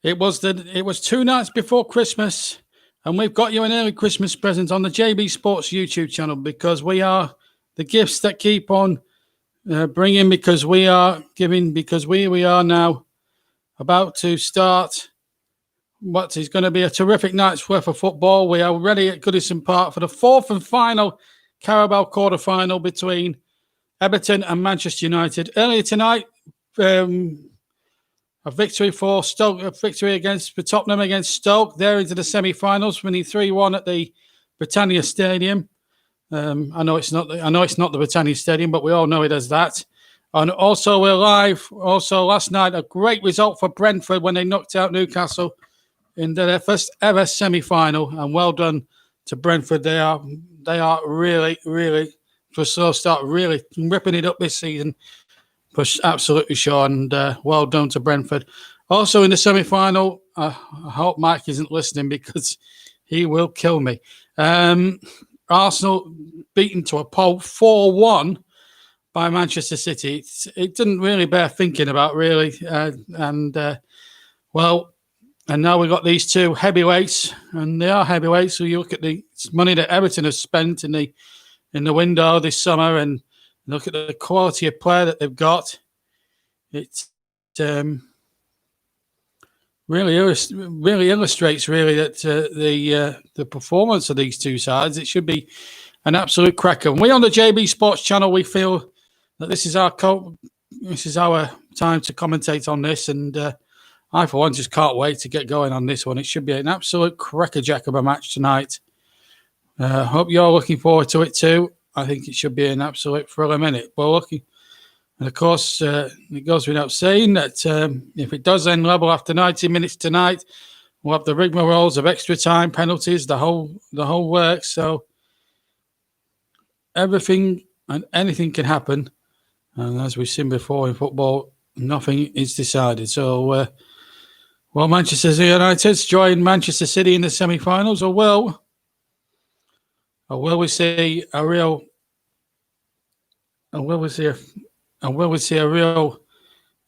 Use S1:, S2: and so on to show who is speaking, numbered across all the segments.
S1: It was 2 nights before Christmas, and we've got you an early Christmas present on the JB Sports YouTube channel, because we are the gifts that keep on bringing, because we are giving, because we are now about to start what is going to be a terrific night's worth of football. We are ready at Goodison Park for the fourth and final Carabao quarter-final between Everton and Manchester United. Earlier tonight, a victory for Stoke, a victory for Tottenham against Stoke. They're into the semi-finals, winning 3-1 at the Britannia Stadium. I know it's not the Britannia Stadium, but we all know it as that. And also, we're live. Also, last night, a great result for Brentford when they knocked out Newcastle in their first ever semi-final. And well done to Brentford. They are really, really, for a slow start, really ripping it up this season. For absolutely sure. And well done to Brentford. Also in the semi-final, I hope Mike isn't listening, because he will kill me. Arsenal beaten to a pulp 4-1 by Manchester City. It didn't really bear thinking about, really. And now we've got these two heavyweights, and they are heavyweights. So you look at the money that Everton has spent in the window this summer, and look at the quality of player that they've got. It really illustrates that the performance of these two sides. It should be an absolute cracker. And we on the JB Sports channel, we feel that this is our time to commentate on this, and I for one just can't wait to get going on this one. It should be an absolute crackerjack of a match tonight. Hope you're looking forward to it too. I think it should be an absolute thriller minute. We're looking, and of course, it goes without saying that if it does end level after 90 minutes tonight, we'll have the rigmaroles of extra time, penalties, the whole works. So everything and anything can happen, and as we've seen before in football, nothing is decided. So, Manchester United's join Manchester City in the semi-finals, or will we see a real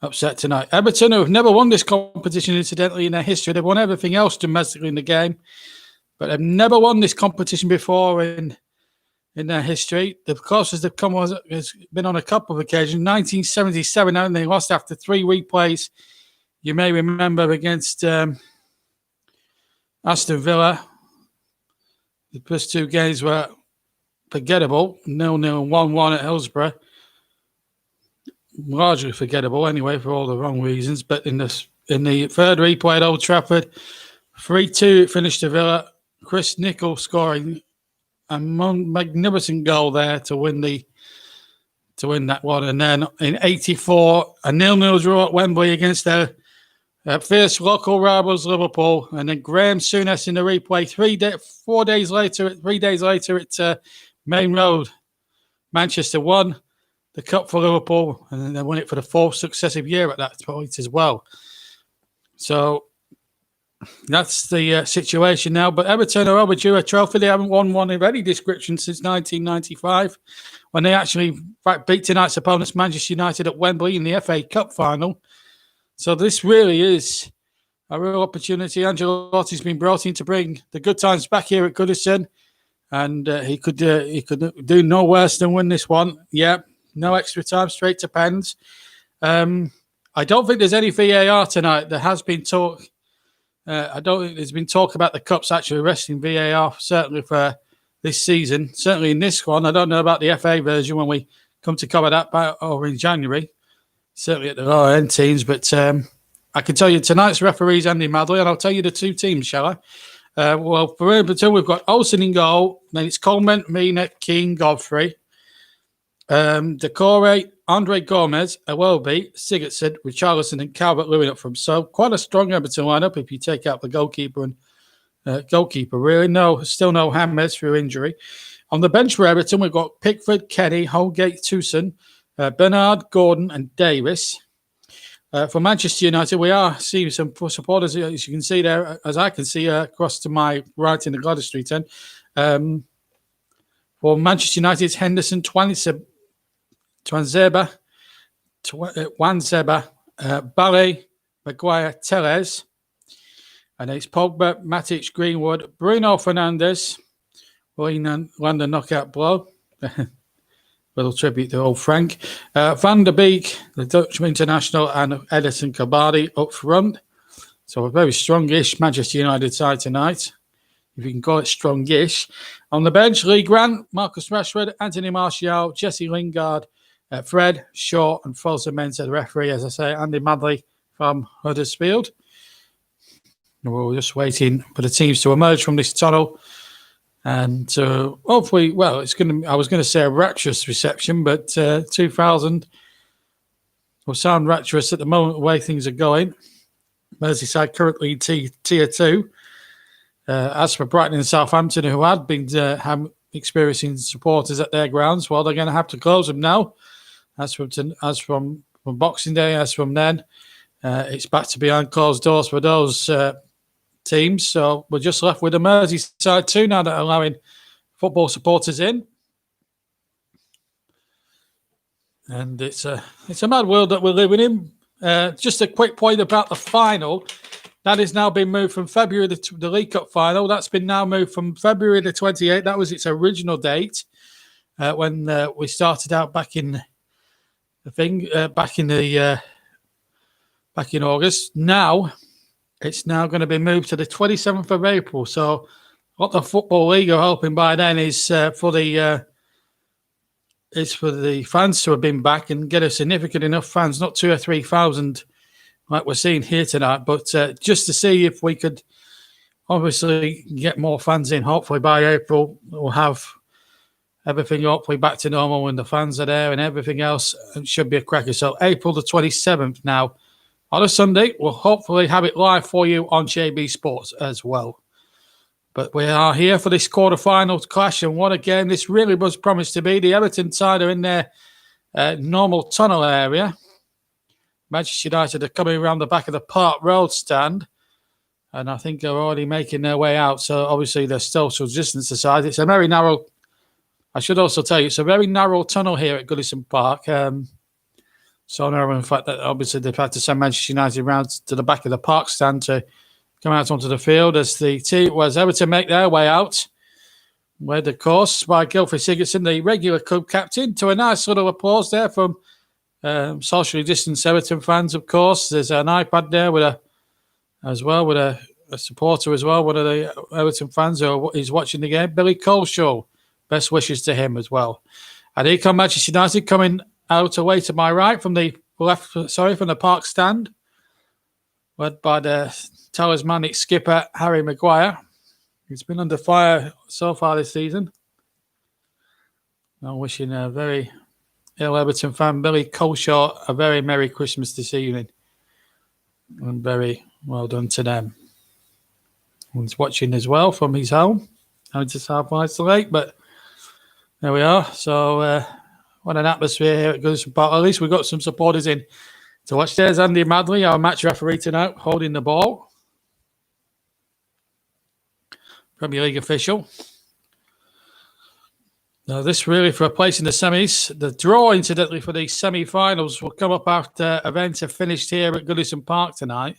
S1: upset tonight? Everton, who have never won this competition, incidentally, in their history, they've won everything else domestically in the game, but they've never won this competition before in their history. The closest they've come has been on a couple of occasions. 1977, and they lost after 3 replays. You may remember against Aston Villa. The first 2 games were forgettable, 0-0 and 1-1 at Hillsborough. Largely forgettable anyway, for all the wrong reasons. But in the third replay at Old Trafford, 3-2 finished to Villa. Chris Nicholl scoring a magnificent goal there to win that one. And then in 84, a 0-0 draw at Wembley against their fierce local rivals Liverpool, and then Graham Souness in the replay 3 days later at Main Road. Manchester won the cup for Liverpool, and then they won it for the 4th successive year at that point as well. So that's the situation now. But Everton are overdue a trophy. They haven't won one of any description since 1995, when they actually beat tonight's opponents, Manchester United, at Wembley in the FA Cup final. So this really is a real opportunity. Ancelotti's been brought in to bring the good times back here at Goodison, and he could do no worse than win this one. Yeah, no extra time, straight to pens. I don't think there's any VAR tonight. There has been talk. I don't think there's been talk about the Cups actually resting VAR, certainly for this season. Certainly in this one. I don't know about the FA version when we come to cover that over in January. Certainly at the lower end teams, but I can tell you tonight's referee's Andy Madley, and I'll tell you the 2 teams, shall I? For Everton, we've got Olsen in goal, then it's Coleman, Mina, Keane, Godfrey, Decore, Andre Gomez, Iwobi, Sigurdsson, Richarlison, and Calvert-Lewin up front. So quite a strong Everton lineup if you take out the goalkeeper and goalkeeper. Really, still no Hammers through injury. On the bench for Everton, we've got Pickford, Kenny, Holgate, Tucson, Bernard, Gordon, and Davis. For Manchester United, we are seeing some supporters, as you can see there, as I can see across to my right in the Gladys Street end. For Manchester United, it's Henderson, Twanzeba, Ballet, Maguire, Tellez. And it's Pogba, Matic, Greenwood, Bruno Fernandes, will land a knockout blow. Little tribute to old Frank. Van der Beek, the Dutch international, and Edison Cavani up front. So a very strongish Manchester United side tonight, if you can call it strongish. On the bench, Lee Grant, Marcus Rashford, Anthony Martial, Jesse Lingard, Fred, Shaw, and Fosu Mensah, the referee, as I say, Andy Madley from Huddersfield. We're just waiting for the teams to emerge from this tunnel. And hopefully, well, I was going to say a rapturous reception, but 2000 will sound rapturous at the moment, the way things are going. Merseyside currently in Tier 2. As for Brighton and Southampton, who had been experiencing supporters at their grounds, well, they're going to have to close them now. As from Boxing Day, as from then, it's back to behind closed doors for those teams. So we're just left with the Merseyside 2 now that are allowing football supporters in. And it's a mad world that we're living in. Just a quick point about the final. That has now been moved from February, the League Cup final. That's been now moved from February the 28th. That was its original date when we started out back in August. Now it's now going to be moved to the 27th of April. So what the Football League are hoping by then is for the fans to have been back and get a significant enough fans, not 2,000 or 3,000 like we're seeing here tonight, but just to see if we could obviously get more fans in. Hopefully by April we'll have everything hopefully back to normal when the fans are there and everything else. It should be a cracker. So April the 27th now on a Sunday. We'll hopefully have it live for you on JB Sports as well. But we are here for this quarter-final clash, and what a game this really was promised to be. The Everton side are in their normal tunnel area. Manchester United are coming around the back of the Park Road stand, and I think they're already making their way out. So obviously they're social distance aside. It's a very narrow, I should also tell you, it's a very narrow tunnel here at Goodison Park. So narrow in fact that obviously they've had to send Manchester United around to the back of the park stand to come out onto the field as Everton make their way out. Led, of course, by Gylfi Sigurdsson, the regular club captain, to a nice little applause there from socially distanced Everton fans, of course. There's an iPad there with a supporter as well, one of the Everton fans who is watching the game, Billy Coleshaw. Best wishes to him as well. And here come Manchester United coming out away to my right from the park stand, led by the talismanic skipper Harry Maguire. He's been under fire so far this season. I'm wishing a very ill Everton fan, Billy Coleshaw, a very Merry Christmas this evening. And very well done to them. He's watching as well from his home. Having to South isolate, but there we are. So what an atmosphere here at Goodison Park. At least we've got some supporters in to watch. There's Andy Madley, our match referee tonight, holding the ball. Premier League official. Now, this really for a place in the semis. The draw, incidentally, for the semi-finals will come up after events have finished here at Goodison Park tonight.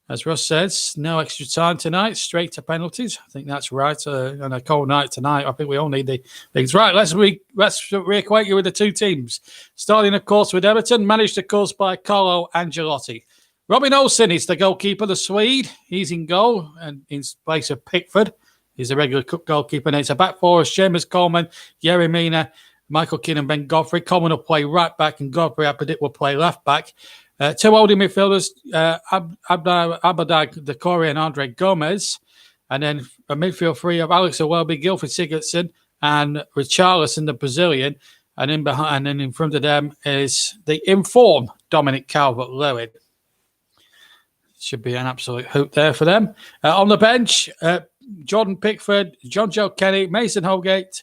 S1: As Russ says, no extra time tonight, straight to penalties. I think that's right. On a cold night tonight, I think we all need the things. Right, let's reacquaint you with the two teams. Starting, of course, with Everton, managed, of course, by Carlo Ancelotti. Robin Olsen is the goalkeeper, the Swede. He's in goal and in place of Pickford. He's a regular goalkeeper. And it's a back four of Seamus Coleman, Yerry Mina, Michael Keane and Ben Godfrey. Coleman will play right back and Godfrey, I predict, will play left back. Two holding midfielders, Abadai Decore and Andre Gomez. And then a midfield three of Alex Iwobi, Gylfi Sigurdsson and Richarlison, the Brazilian. And then in front of them is the informed Dominic Calvert-Lewin. Should be an absolute hoop there for them. On the bench, Jordan Pickford, John Joe Kenny, Mason Holgate,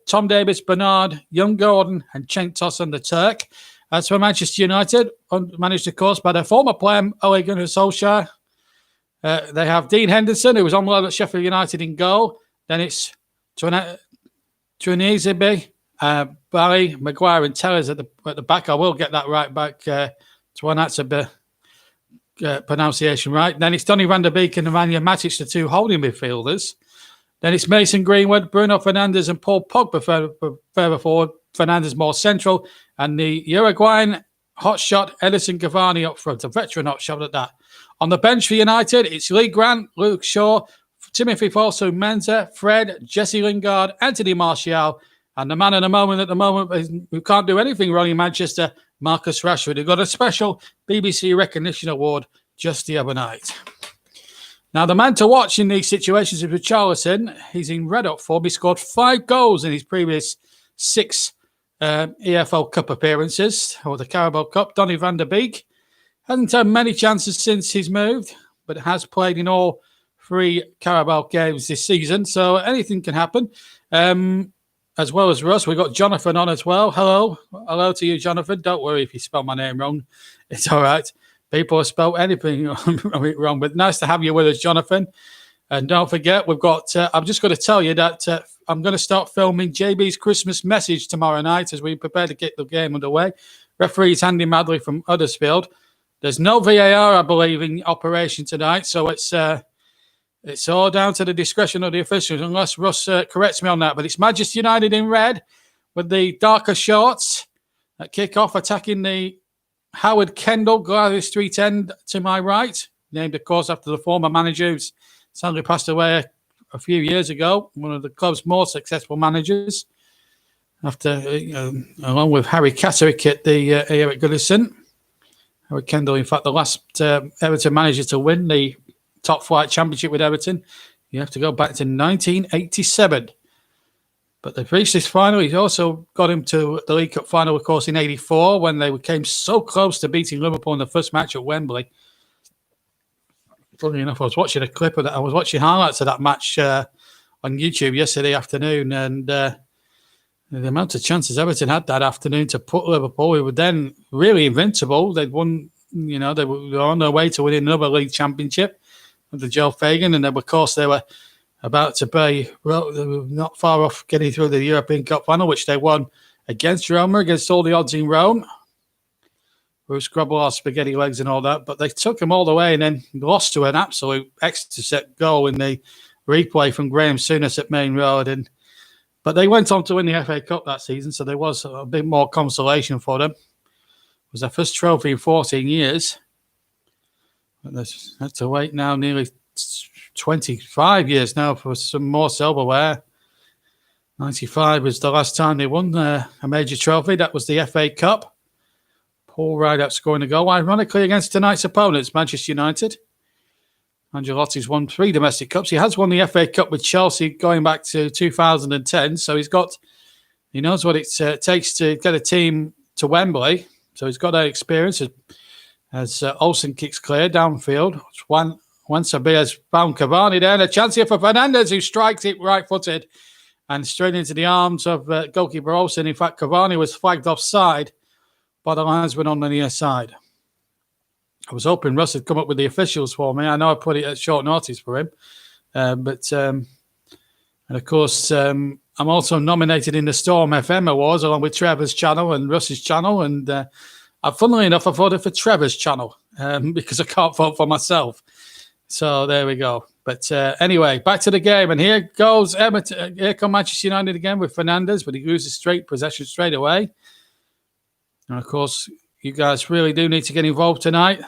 S1: Tom Davis, Bernard, Young Gordon, and Cenk Tosun, the Turk. As for Manchester United, managed, of course, by their former player, Ole Gunnar Solskjaer. They have Dean Henderson, who was on loan at Sheffield United in goal. Then it's Tuanzebe, Barry, Maguire, and Tellers at the back. I will get that right back. Tuanzebe pronunciation right. Then it's Donny van der Beek and Nemanja Matic, the two holding midfielders. Then it's Mason Greenwood, Bruno Fernandes, and Paul Pogba further forward. Fernandes more central, and the Uruguayan hotshot Edison Cavani up front, a veteran hotshot at that. On the bench for United, it's Lee Grant, Luke Shaw, Timothy Fosu Mensah, Fred, Jesse Lingard, Anthony Martial, and the man at the moment who can't do anything wrong in Manchester, Marcus Rashford, who got a special BBC recognition award just the other night. Now, the man to watch in these situations is Richarlison. He's in red-hot form. He scored 5 goals in his previous 6 EFL Cup appearances, or the Carabao Cup. Donny van der Beek hasn't had many chances since he's moved, but has played in all 3 Carabao games this season, so anything can happen. As well as Russ, we've got Jonathan on as well. Hello to you, Jonathan. Don't worry if you spell my name wrong. It's all right. People have spelled anything wrong, but nice to have you with us, Jonathan. And don't forget, we've got, I'm just going to tell you that I'm going to start filming JB's Christmas message tomorrow night as we prepare to get the game underway. Referee's Andy Madley from Huddersfield. There's no VAR, I believe, in operation tonight, so it's all down to the discretion of the officials, unless Russ corrects me on that. But it's Manchester United in red with the darker shorts at kick-off, attacking the Howard Kendall, Gladys Street End to my right, named, of course, after the former manager who's sadly passed away a few years ago, one of the club's more successful managers, after along with Harry Catterick at the here at Goodison. Howard Kendall, in fact, the last Everton manager to win the top flight championship with Everton. You have to go back to 1987. But they've reached this final. He's also got him to the League Cup final, of course, in 84, when they came so close to beating Liverpool in the first match at Wembley. Funny enough, I was watching a clip of that. I was watching highlights of that match on YouTube yesterday afternoon, and the amount of chances Everton had that afternoon to put Liverpool, who were then really invincible. They'd won, they were on their way to winning another league championship under Joe Fagan, and then, of course, they were about to be not far off getting through the European Cup final, which they won against Roma, against all the odds in Rome. Bruce Grubble, our spaghetti legs and all that, but they took them all the way and then lost to an absolute extra-set goal in the replay from Graham Souness at Main Road. But they went on to win the FA Cup that season, so there was a bit more consolation for them. It was their first trophy in 14 years. But they had to wait now nearly 25 years now for some more silverware. 95 was the last time they won a major trophy. That was the FA Cup. Paul Rideout scoring a goal, ironically, against tonight's opponents, Manchester United. Ancelotti's won 3 domestic cups. He has won the FA Cup with Chelsea going back to 2010. So he knows what it takes to get a team to Wembley. So he's got that experience as Olsen kicks clear downfield. Juan Sabia's found Cavani there. And a chance here for Fernandes, who strikes it right-footed and straight into the arms of goalkeeper Olsen. In fact, Cavani was flagged offside by the linesman on the near side. I was hoping Russ had come up with the officials for me. I know I put it at short notice for him. And of course, I'm also nominated in the Storm FM Awards along with Trevor's channel and Russ's channel. And funnily enough, I voted for Trevor's channel because I can't vote for myself. So there we go. But anyway, back to the game. And here goes Everton. Here come Manchester United again with Fernandes, but he loses straight possession straight away. And of course, you guys really do need to get involved tonight.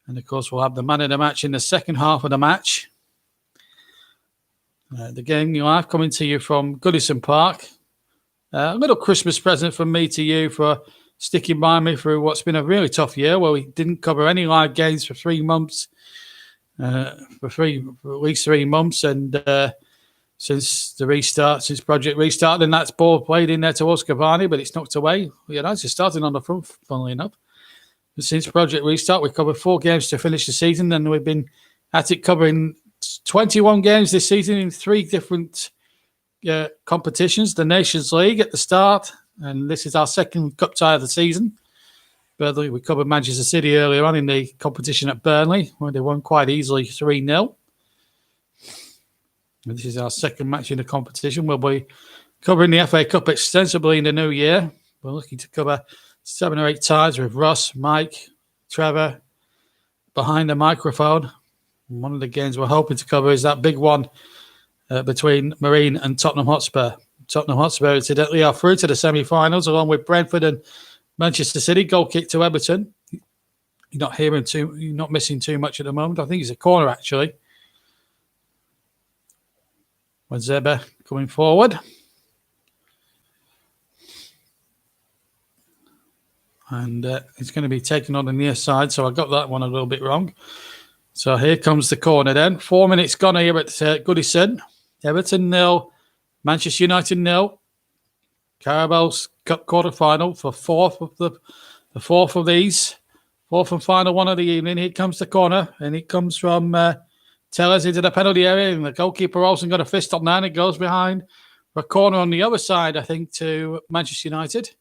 S1: And of course, we'll have the man of the match in the second half of the match. The game live coming to you from Goodison Park. A little Christmas present from me to you for sticking by me through what's been a really tough year where we didn't cover any live games for 3 months. For at least 3 months. And since Project Restart, and that's ball played in there towards Cavani, but it's knocked away. United starting on the front, funnily enough. Since Project Restart, we covered 4 games to finish the season, and we've been at it covering 21 games this season in 3 different competitions. The Nations League at the start, and this is our second cup tie of the season. Burnley, we covered Manchester City earlier on in the competition at Burnley, where they won quite easily 3-0. And this is our second match in the competition. We'll be covering the FA Cup extensively in the new year. We're looking to cover 7 or 8 ties with Ross, Mike, Trevor, behind the microphone. One of the games we're hoping to cover is that big one between Marine and Tottenham Hotspur. Tottenham Hotspur, incidentally, are through to the semi-finals along with Brentford and Manchester City. Goal kick to Everton. You're not missing too much at the moment. I think it's a corner, actually. Wazeba coming forward. And it's going to be taken on the near side, so I got that one a little bit wrong. So here comes the corner then. 4 minutes gone here at Goodison. Everton 0, Manchester United 0. Carabal's Cup quarter-final for fourth of these. Fourth and final one of the evening. Here comes the corner, and it comes from Tellers into the penalty area, and the goalkeeper also got a fist on that, and it goes behind a corner on the other side, I think, to Manchester United.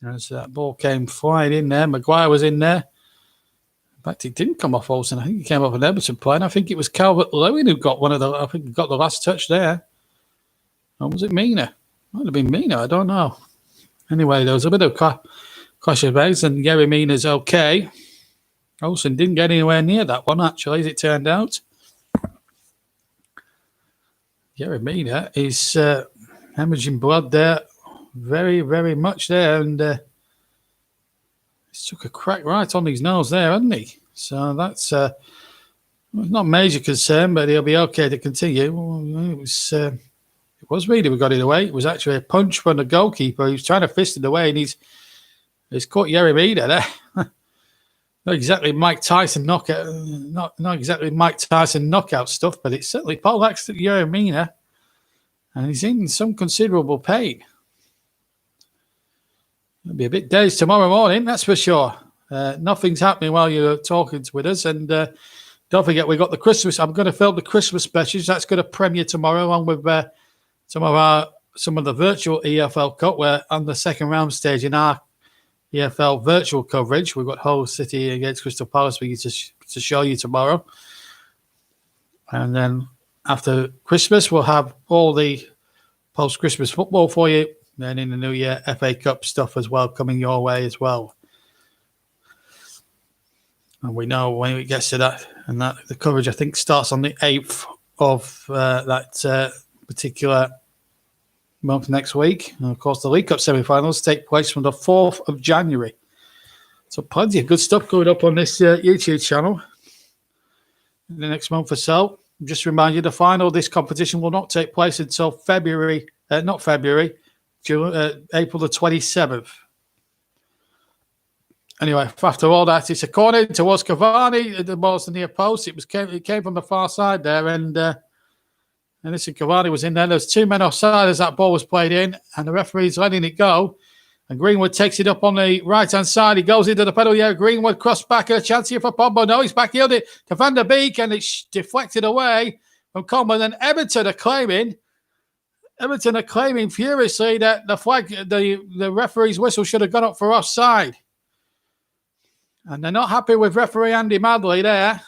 S1: As that ball came flying in there, Maguire was in there. In fact, he didn't come off Olsen. I think he came off an Everton play, and I think it was Calvert-Lewin who got got the last touch there. Or was it Mina? Might have been Mina, I don't know. Anyway, there was a bit of clash of legs, and Yerry Mina's okay. Olsen didn't get anywhere near that one, actually, as it turned out. Yerry Mina is hemorrhaging blood there. Very, very much there, and he's took a crack right on his nose there, hasn't he? So that's not a major concern, but he'll be okay to continue. It was Reed who got it away. It was actually a punch from the goalkeeper. He was trying to fist it away, and he's caught Yerry Mina there. Not exactly Mike Tyson knockout, not exactly Mike Tyson knockout stuff, but it's certainly poleaxed at Yerry Mina, and he's in some considerable pain. It'll be a bit dazed tomorrow morning, that's for sure. Nothing's happening while you're talking with us. And don't forget, we've got the Christmas. I'm going to film the Christmas specials. That's going to premiere tomorrow, along with some of the virtual EFL Cup. We're on the second round stage in our EFL virtual coverage. We've got Hull City against Crystal Palace for you to show you tomorrow. And then after Christmas, we'll have all the post-Christmas football for you. Then in the new year, FA Cup stuff as well coming your way as well. And we know when it gets to that, and that the coverage I think starts on the 8th of that particular month next week. And of course, the League Cup semi-finals take place from the 4th of January. So plenty of good stuff going up on this YouTube channel in the next month or so. Just to remind you, the final of this competition will not take place until April the 27th. Anyway, after all that, it's a corner towards Cavani. The ball's the near post. It came from the far side there, and listen, Cavani was in there. There's 2 men offside as that ball was played in, and the referee's letting it go. And Greenwood takes it up on the right-hand side. He goes into the penalty area. Greenwood crossed back, a chance here for Pombo. No, he's back-heeled it to Van der Beek, and it's deflected away from Coleman. And Everton are claiming furiously that the referee's whistle should have gone up for offside. And they're not happy with referee Andy Madley there,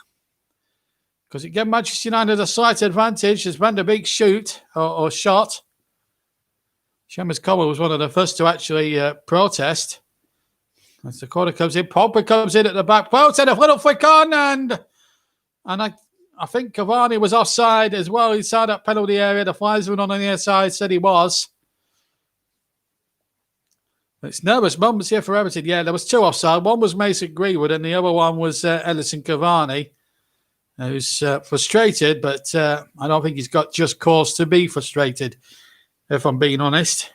S1: because it gave Manchester United a slight advantage as Van der Beek shot. Seamus Coleman was one of the first to actually protest. As the corner comes in, Pogba comes in at the back post and a little flick on, and I think Cavani was offside as well inside that penalty area. The linesman on the near side said he was. It's nervous moments here for Everton. Yeah, there was 2 offside. One was Mason Greenwood and the other one was Edison Cavani, who's frustrated, but I don't think he's got just cause to be frustrated, if I'm being honest.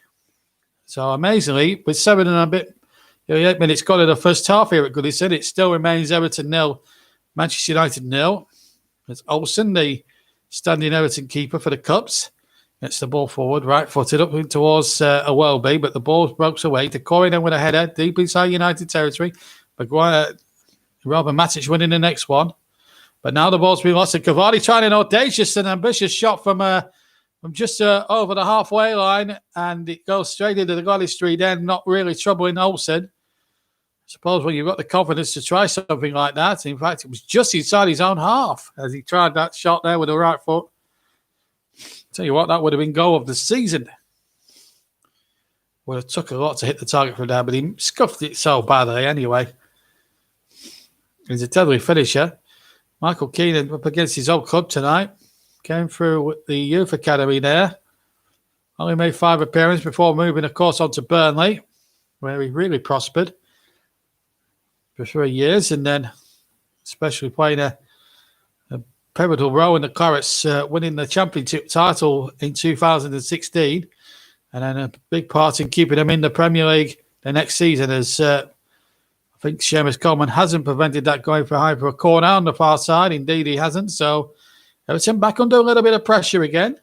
S1: So amazingly, with 7 and a bit, 8 minutes gone in the first half here at Goodison, it still remains Everton 0, Manchester United 0. It's Olsen, the standing Everton keeper for the Cups. Gets the ball forward, right-footed up towards Welby, but the ball breaks away to Corey with a header deep inside United territory. Maguire, Robin Matic winning the next one. But now the ball's been lost, and Cavani trying an audacious and ambitious shot from just over the halfway line, and it goes straight into the goalie street end, not really troubling Olsen. I suppose when you've got the confidence to try something like that, in fact, it was just inside his own half as he tried that shot there with the right foot. Tell you what, that would have been goal of the season. Would have took a lot to hit the target from there, but he scuffed it so badly anyway. He's a deadly finisher. Michael Keenan up against his old club tonight. Came through with the youth academy there. Only made 5 appearances before moving, of course, on to Burnley, where he really prospered for 3 years, and then especially playing a pivotal role in the Clarets, winning the championship title in 2016, and then a big part in keeping them in the Premier League the next season, as I think Seamus Coleman hasn't prevented that going for high for a corner on the far side. Indeed, he hasn't. So Everton back under a little bit of pressure again.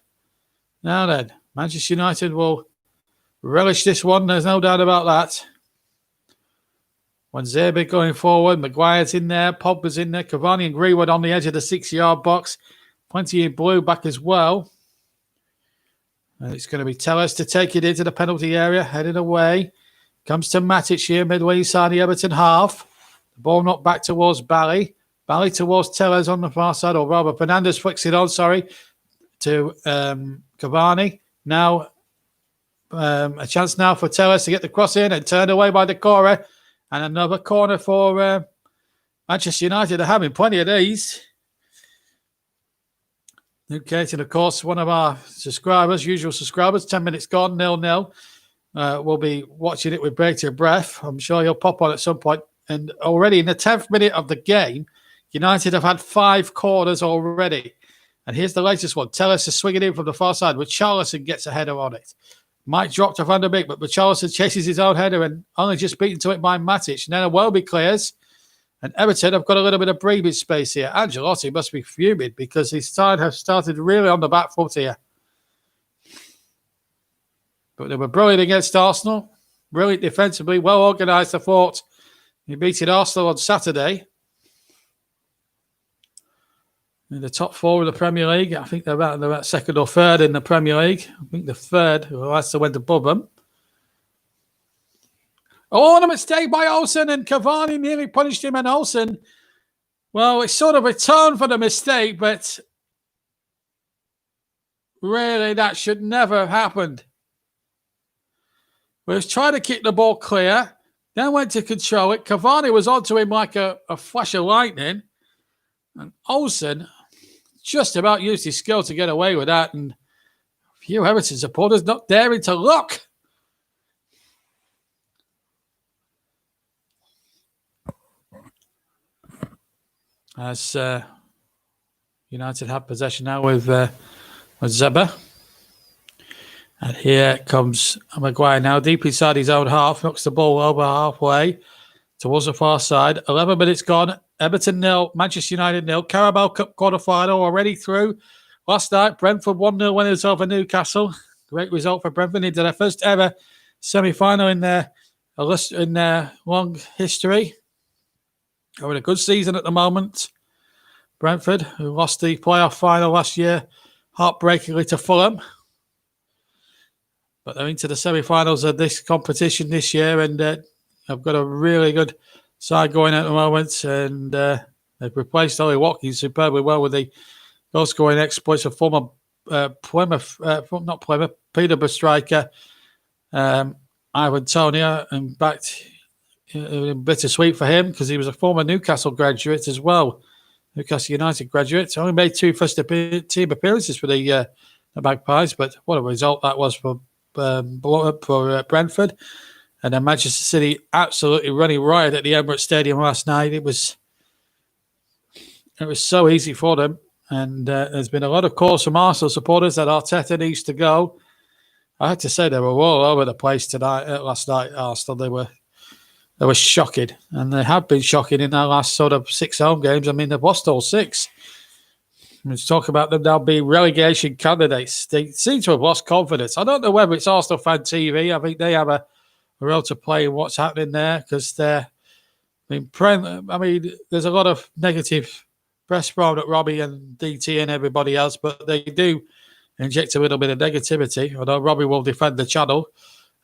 S1: Now then, Manchester United will relish this one. There's no doubt about that. Wanzebe going forward. Maguire's in there. Pogba's in there. Cavani and Greenwood on the edge of the 6-yard box. Plenty in blue back as well. And it's going to be Tellez to take it into the penalty area. Headed away. Comes to Matic here, midway inside the Everton half. The ball knocked back towards Bally. Bally towards Tellez on the far side, or rather Fernandes flicks it on, to Cavani. Now, a chance now for Tellez to get the cross in and turned away by the corner. And another corner for Manchester United. They're having plenty of these. Okay, and of course, one of our usual subscribers, 10 minutes gone, 0-0. We'll be watching it with bated breath. I'm sure he'll pop on at some point. And already in the 10th minute of the game, United have had 5 corners already. And here's the latest one. Tellez is swinging in from the far side. Richarlison gets a header on it. Mike dropped to Van der Beek, but Richarlison chases his own header and only just beaten to it by Matic. Now Welby clears. And Everton have got a little bit of breathing space here. Ancelotti must be fuming because his side have started really on the back foot here. But they were brilliant against Arsenal. Brilliant defensively. Well organised, I thought. He beaten Arsenal on Saturday. In the top 4 of the Premier League. I think they're about second or third in the Premier League. I think the third, who Leicester went above them. Oh, and a mistake by Olsen, and Cavani nearly punished him, and Olsen, well, it's sort of returned for the mistake, but really that should never have happened. We was trying to keep the ball clear, then went to control it. Cavani was onto him like a flash of lightning, and Olsen just about used his skill to get away with that, and a few Everton supporters not daring to look. As United have possession now with Zeba. And here comes Maguire now, deep inside his own half, knocks the ball over halfway towards the far side. 11 minutes gone. Everton 0, Manchester United 0. Carabao Cup quarter-final already through. Last night, Brentford 1-0 winners over Newcastle. Great result for Brentford into their first ever semi-final in their long history. Having a good season at the moment. Brentford, who lost the playoff final last year, heartbreakingly to Fulham. But they're into the semi-finals of this competition this year, and I've got a really good side going at the moment. And they've replaced Ollie Watkins superbly well with the goal-scoring exploits of former Peterborough striker Ivan Toney, and backed. Bittersweet for him because he was a former Newcastle graduate as well. Newcastle United graduate. Only made 2 first-team appearances for the Magpies, but what a result that was for Brentford. And then Manchester City absolutely running riot at the Emirates Stadium last night. It was so easy for them. And there's been a lot of calls from Arsenal supporters that Arteta needs to go. I have to say they were all over the place last night, Arsenal. They were shocking, and they have been shocking in their last sort of 6 home games. I mean, they've lost all 6. Let's talk about them now being relegation candidates. They seem to have lost confidence. I don't know whether it's Arsenal fan TV. I think they have a role to play in what's happening there because there's a lot of negative press thrown at Robbie and DT and everybody else, but they do inject a little bit of negativity. Although Robbie will defend the channel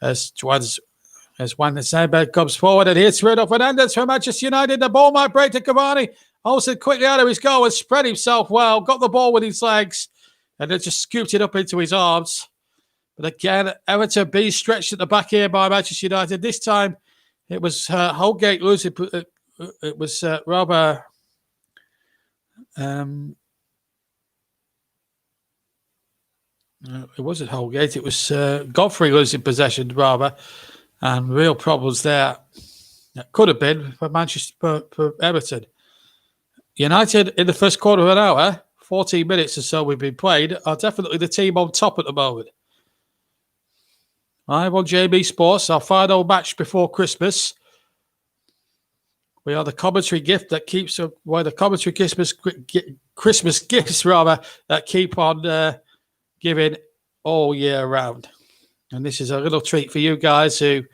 S1: as Juan Sandberg comes forward, and here's Bruno Fernandes from Manchester United. The ball might break to Cavani. Olsen quickly out of his goal and spread himself well. Got the ball with his legs and then just scooped it up into his arms. But again, Everton being stretched at the back here by Manchester United. This time it was Holgate losing it was rather. It wasn't Holgate. It was Godfrey losing possession rather, and real problems there. That could have been for Manchester for Everton. United in the first quarter of an hour, 14 minutes or so we've been played, are definitely the team on top at the moment. Live on JB Sports, our final match before Christmas. We are the commentary gift that keeps the commentary Christmas gifts rather that keep on giving all year round. And this is a little treat for you guys and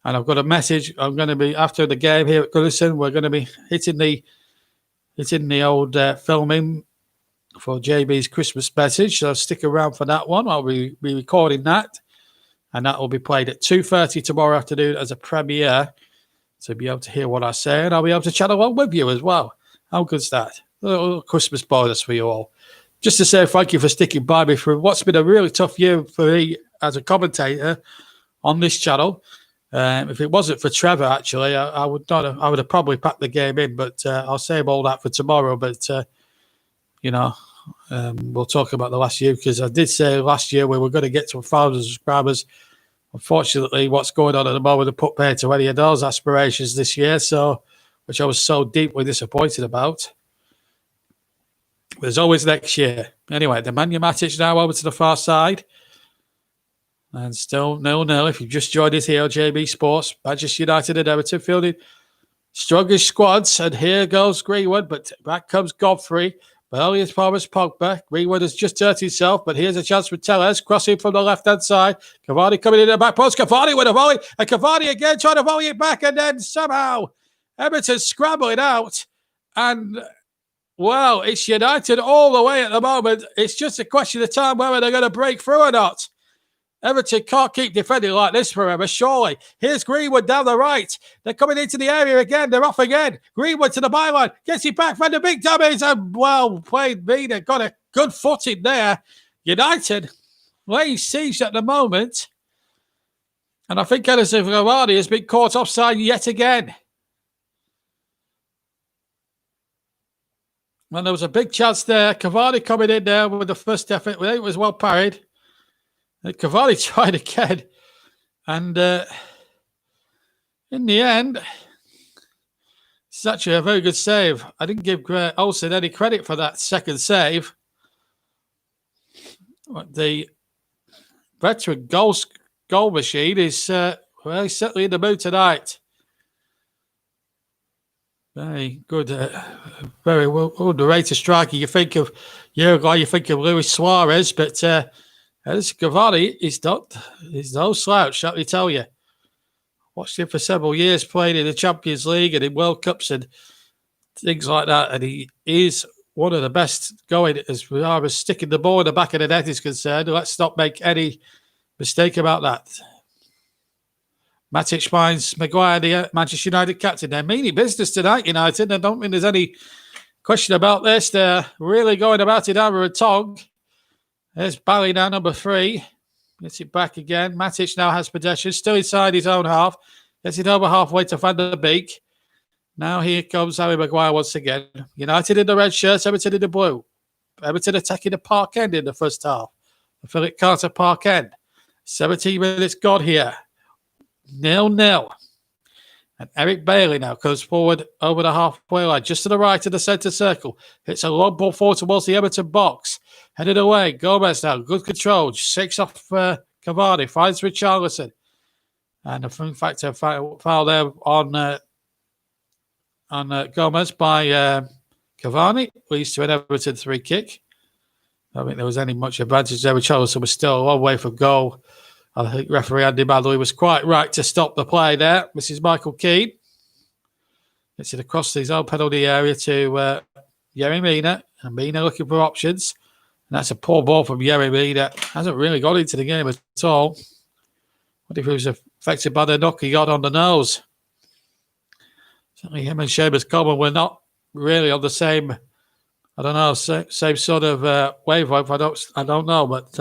S1: I've got a message. I'm going to be after the game here at Goodison. We're going to be hitting the old filming for JB's Christmas message. So stick around for that one. I'll be recording that, and that will be played at 2:30 tomorrow afternoon as a premiere. To be able to hear what I say, and I'll be able to chat along with you as well. How good's that? A little Christmas bonus for you all. Just to say thank you for sticking by me for what's been a really tough year for me as a commentator on this channel. If it wasn't for Trevor, actually, I would not have. I would have probably packed the game in, but I'll save all that for tomorrow. But we'll talk about the last year because I did say last year we were going to get to 1,000 subscribers. Unfortunately, what's going on at the moment put paid to any of those aspirations this year, which I was so deeply disappointed about. There's always next year. Anyway, the Nemanja Matic now over to the far side. And still 0-0. If you've just joined us here on JB Sports, Manchester United and Everton fielding strongest squads. And here goes Greenwood, but back comes Godfrey. But early as far as Pogba. Greenwood has just hurt himself, but here's a chance for Tellez. Crossing from the left-hand side. Cavani coming in the back post. Cavani with a volley. And Cavani again trying to volley it back. And then somehow Everton scrambling out. And, well, it's United all the way at the moment. It's just a question of time whether they're going to break through or not. Everton can't keep defending like this forever, surely. Here's Greenwood down the right. They're coming into the area again. They're off again. Greenwood to the byline. Gets it back. Van der Beek damage. And, well played, Mina. Got a good footing there. United laying siege at the moment. And I think Edison Cavani has been caught offside yet again. And there was a big chance there. Cavani coming in there with the first effort. It was well parried. Cavani tried again. And in the end, it's actually a very good save. I didn't give Olsen any credit for that second save. The veteran goal machine is he's certainly in the mood tonight. Very good, very well underrated striker. You think of Uruguay, you think of Luis Suarez, but Cavani is no slouch, let me tell you. Watched him for several years, playing in the Champions League and in World Cups and things like that. And he is one of the best going as far as sticking the ball in the back of the net is concerned. Let's not make any mistake about that. Matic finds Maguire, the Manchester United captain. They're meaning business tonight, United. I don't think there's any question about this. They're really going about it hammer and tongue. There's Bally now, number 3. Gets it back again. Matic now has possession, still inside his own half. Gets it over halfway to Van der Beek. Now here comes Harry Maguire once again. United in the red shirts, Everton in the blue. Everton attacking the Park End in the first half. The Philip Carter Park End. 17 minutes gone here. 0-0. And Eric Bailey now comes forward over the halfway line, just to the right of the centre circle. Hits a long ball forward towards the Everton box. Headed away. Gomez now. Good control. Shakes off Cavani. Finds Richarlison. And in fact, a foul there on Gomez by Cavani. Leads to an Everton 3 kick. I don't think there was any much advantage there. Richarlison was still a long way from goal. I think referee Andy Madley was quite right to stop the play there. This is Michael Keane. Gets it across his own penalty area to Yerry Mina. And Mina looking for options. And that's a poor ball from Yerry Mina. Hasn't really got into the game at all. What if he was affected by the knock he got on the nose? Certainly him and Seamus Coleman were not really on the same, same sort of wavelength. I don't know, but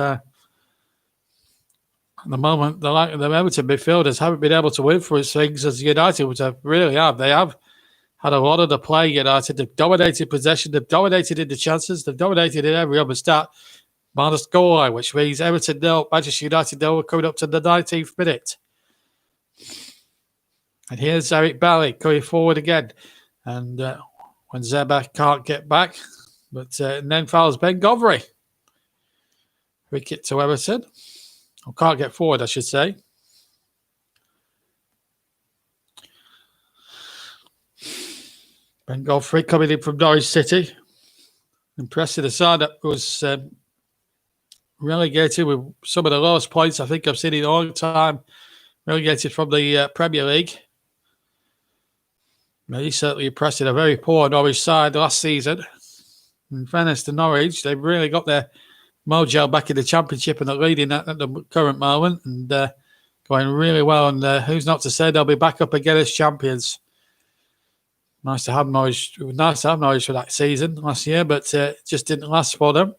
S1: at the moment, the Everton midfielders haven't been able to win for his things as United, which really have. They have had a lot of the play. United, they've dominated possession, they've dominated in the chances, they've dominated in every other stat. Minus goal line, which means Everton nil, Manchester United nil. We're coming up to the 19th minute. And here's Eric Bailly going forward again. And when Zeba can't get back, but and then fouls Ben Govry. Free kick to Everton. Or can't get forward, I should say. Ben Govry coming in from Norwich City. Impressive. The side that was relegated with some of the lowest points I think I've seen in a long time. Relegated from the Premier League. Now, he's certainly impressive. A very poor Norwich side last season. In fairness to Norwich, they've really got their mojo back in the Championship and are leading at the current moment and going really well. And who's not to say they'll be back up again as champions. Nice to have Norwich. Nice to have Norwich for that season last year, but it just didn't last for them.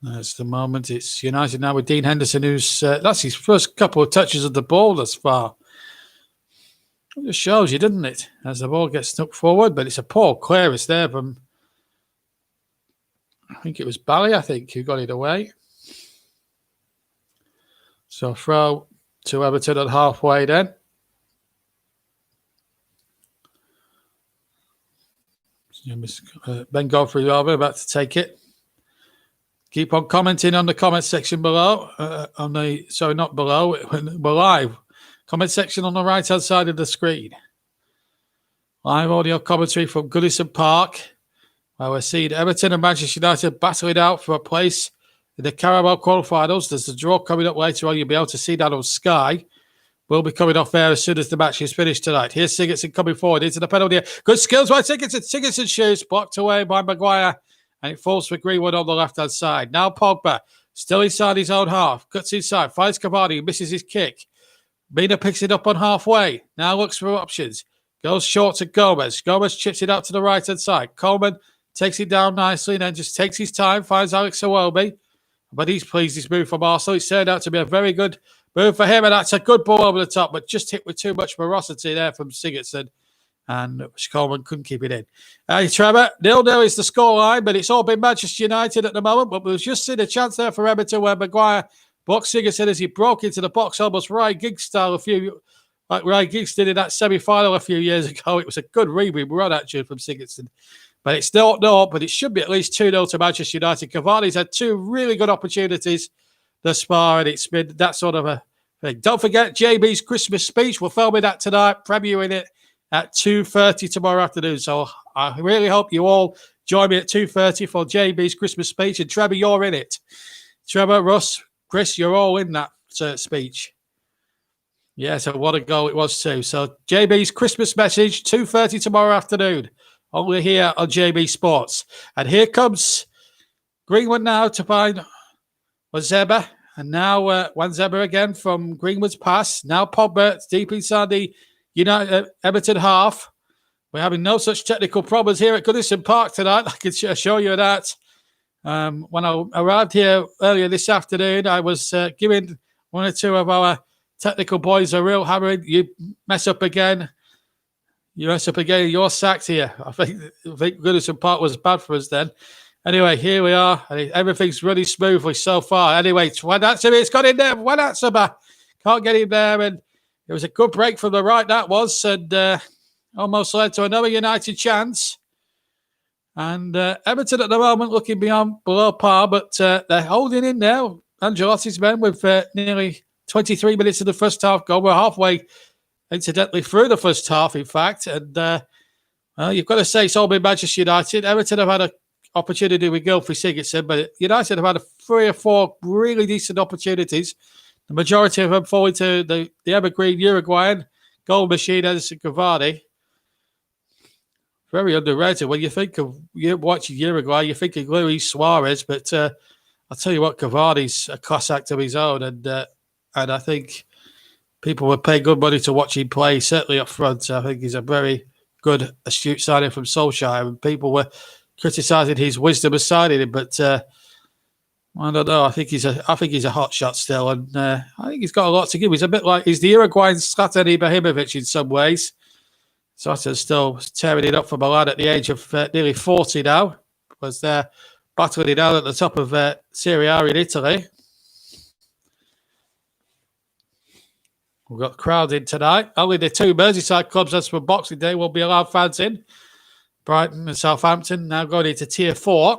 S1: That's the moment. It's United now with Dean Henderson, who's that's his first couple of touches of the ball thus far. It just shows you, doesn't it? As the ball gets snuck forward, but it's a poor clearance there from, I think it was Bally, who got it away. So throw to Everton at halfway then. Ben Godfrey over, about to take it. Keep on commenting on the comment section below. Not below, we're live. Comment section on the right-hand side of the screen. Live audio commentary from Goodison Park, where we're seeing Everton and Manchester United battling out for a place in the Carabao quarterfinals. There's a draw coming up later on. You'll be able to see that on Sky. We'll be coming off there as soon as the match is finished tonight. Here's Sigurdsson coming forward into the penalty. Good skills by Sigurdsson. Sigurdsson shoots, blocked away by Maguire, and it falls for Greenwood on the left-hand side. Now Pogba, still inside his own half, cuts inside, finds Cavani, misses his kick. Mina picks it up on halfway. Now looks for options. Goes short to Gomez. Gomez chips it out to the right-hand side. Coleman takes it down nicely and then just takes his time, finds Alex Iwobi. But he's pleased his move from Arsenal. It's turned out to be a very good move for him, and that's a good ball over the top, but just hit with too much ferocity there from Sigurdsson. And Coleman couldn't keep it in. Hey, Trevor, 0-0 is the scoreline, but it's all been Manchester United at the moment. But we've just seen a chance there for Everton where Maguire blocked Sigurdsson as he broke into the box, almost Ryan Giggs style, like Ryan Giggs did in that semi-final a few years ago. It was a good run, actually, from Sigurdsson. But it's not, but it should be at least 2-0 to Manchester United. Cavani's had two really good opportunities thus far, and it's been that sort of a thing. Don't forget JB's Christmas speech. We're filming that tonight, premiering it at 2:30 tomorrow afternoon. So I really hope you all join me at 2:30 for JB's Christmas speech. And Trevor, you're in it. Trevor, Russ, Chris, you're all in that speech. Yeah, so what a goal it was too. So JB's Christmas message, 2:30 tomorrow afternoon. Only here on JB Sports. And here comes Greenwood now to find Wanzeba. And now Wanzeba again from Greenwood's pass. Now Pogba deep inside the United Everton half. We're having no such technical problems here at Goodison Park tonight. I can assure you that. When I arrived here earlier this afternoon, I was giving one or two of our technical boys a real hammering. You mess up again. You're sacked here. I think Goodison Park was bad for us then. Anyway, here we are. Everything's running smoothly so far. Anyway, Wanatsuba, it's got in there. Wanatsuba can't get in there. And it was a good break from the right, that was. And almost led to another United chance. And Everton at the moment looking below par, but they're holding in there. Ancelotti's men with nearly 23 minutes of the first half gone. We're halfway, incidentally, through the first half, in fact. And you've got to say it's all been Manchester United. Everton have had an opportunity with Gylfi Sigurdsson, but United have had 3 or 4 really decent opportunities. The majority of them falling to the evergreen Uruguayan goal machine, Edison Cavani. Very underrated. When you think of watching Uruguay, you think of Luis Suarez, but I'll tell you what, Cavani's a class act of his own, and I think people would pay good money to watch him play, certainly up front. I think he's a very good, astute signing from Solskjaer, and people were criticising his wisdom of signing him, but I don't know. I think he's a hot shot still, and I think he's got a lot to give. He's a bit like he's the Uruguayan Zlatan Ibrahimovic in some ways. Sutton's still tearing it up from a lad at the age of nearly 40 now. Was battling it out at the top of Serie A in Italy. We've got crowd in tonight. Only the two Merseyside clubs, as for Boxing Day, will be allowed fans in. Brighton and Southampton now going into Tier 4.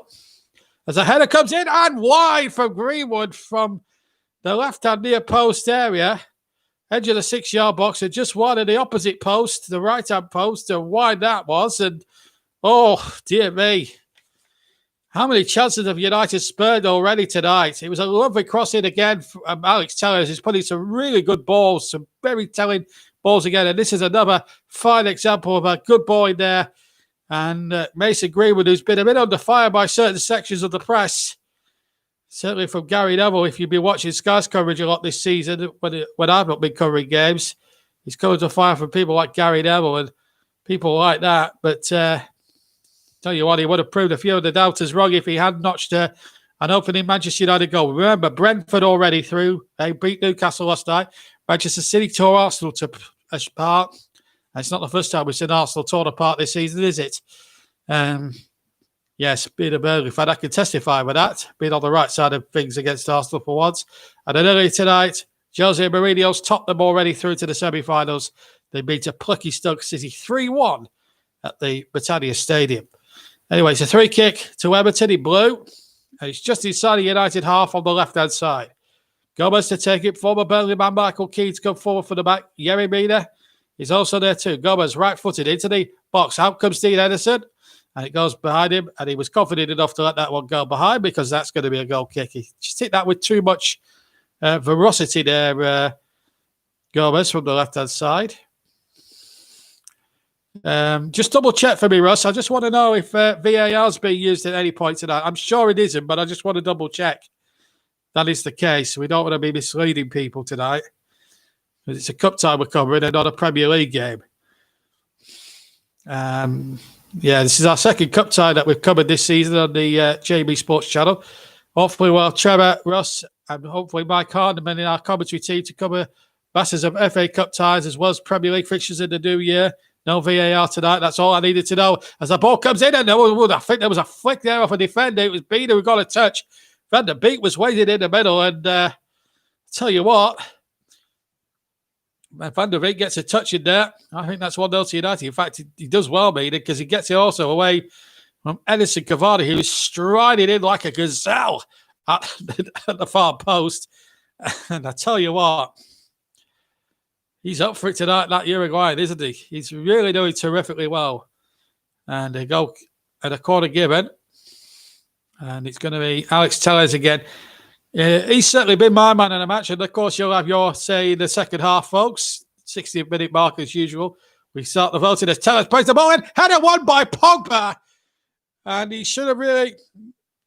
S1: As a header comes in and wide from Greenwood from the left-hand near post area. Edge of the 6-yard box and just wide of the opposite post, the right-hand post, and wide that was. And, oh, dear me. How many chances have United spurred already tonight? It was a lovely crossing again from Alex Tellers. He's putting some really good balls, some very telling balls again. And this is another fine example of a good ball in there. And Mason Greenwood, who's been a bit under fire by certain sections of the press, certainly from Gary Neville, if you've been watching Sky's coverage a lot this season, when I've not been covering games, he's coming to fire from people like Gary Neville and people like that. But tell you what, he would have proved a few of the doubters wrong if he had notched an opening Manchester United goal. Remember, Brentford already through. They beat Newcastle last night. Manchester City tore Arsenal apart. It's not the first time we've seen Arsenal torn apart this season, is it? Yes, being a Burnley fan, I can testify with that. Being on the right side of things against Arsenal for once. And then earlier tonight, Jose Mourinho's topped them already through to the semi-finals. They beat a plucky Stoke City 3-1 at the Britannia Stadium. Anyway, it's a free kick to Everton in blue. And it's just inside the United half on the left-hand side. Gomez to take it. Former Burnley man Michael Keane to come forward for the back. Yerry Mina is also there too. Gomez right-footed into the box. Out comes Dean Henderson. And it goes behind him. And he was confident enough to let that one go behind because that's going to be a goal kick. He just hit that with too much ferocity there, Gomez from the left-hand side. Just double check for me, Russ. I just want to know if VAR's being used at any point tonight. I'm sure it isn't, but I just want to double check that is the case. We don't want to be misleading people tonight. It's a cup tie we're covering and not a Premier League game. This is our second cup tie that we've covered this season on the JB Sports channel. Hopefully, Trevor, Russ, and hopefully Mike Hardeman in our commentary team to cover masses of FA Cup ties as well as Premier League fixtures in the new year. No VAR tonight. That's all I needed to know. As the ball comes in, and I think there was a flick there off a defender. It was Bina who got a touch. Van der Beek was waiting in the middle, and tell you what, Van der Beek gets a touch in there. I think that's 1-0 to United. In fact, he does well, Bina, because he gets it also away from Edison Cavani, who is striding in like a gazelle at the far post. And I tell you what, he's up for it tonight, that Uruguayan, isn't he? He's really doing terrifically well. And a goal and a corner given. And it's going to be Alex Tellez again. He's certainly been my man in the match. And, of course, you'll have your say in the second half, folks. 60th-minute mark as usual. We start the voting as Tellez plays the ball in. Header won by Pogba. And he should have really,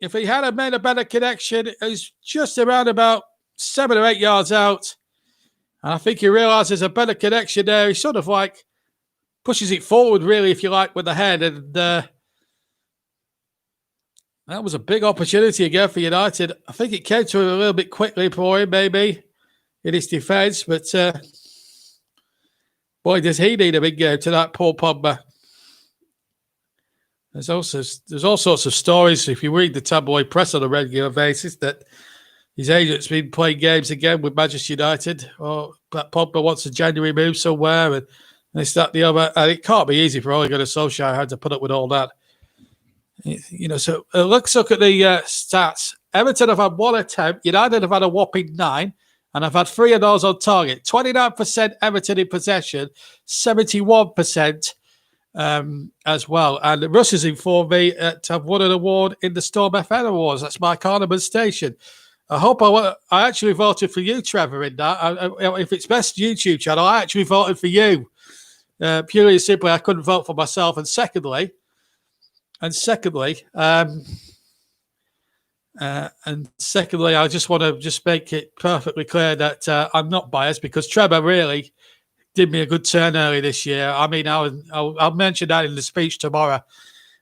S1: if he had made a better connection, it was just around about 7 or 8 yards out. And I think he realised there's a better connection there. He sort of like pushes it forward, really, if you like, with the head. And that was a big opportunity again for United. I think it came to him a little bit quickly for him, maybe, in his defence. But, boy, does he need a big game tonight, Paul Pogba. There's all sorts of stories, if you read the tabloid press on a regular basis, that his agent's been playing games again with Manchester United, or that Pogba wants a January move somewhere, and this, that, the other. And it can't be easy for Ole Gunnar Solskjaer had to put up with all that. You know, so let's look at the stats. Everton have had 1 attempt. United have had a whopping 9, and have had 3 of those on target. 29% Everton in possession, 71% as well. And Russ has informed me to have won an award in the Storm FM Awards. That's my Carnival station. I hope I actually voted for you, Trevor, in that. If it's best YouTube channel, I actually voted for you. Purely and simply, I couldn't vote for myself. And secondly, I just want to just make it perfectly clear that I'm not biased, because Trevor really did me a good turn early this year. I mean, I'll mention that in the speech tomorrow.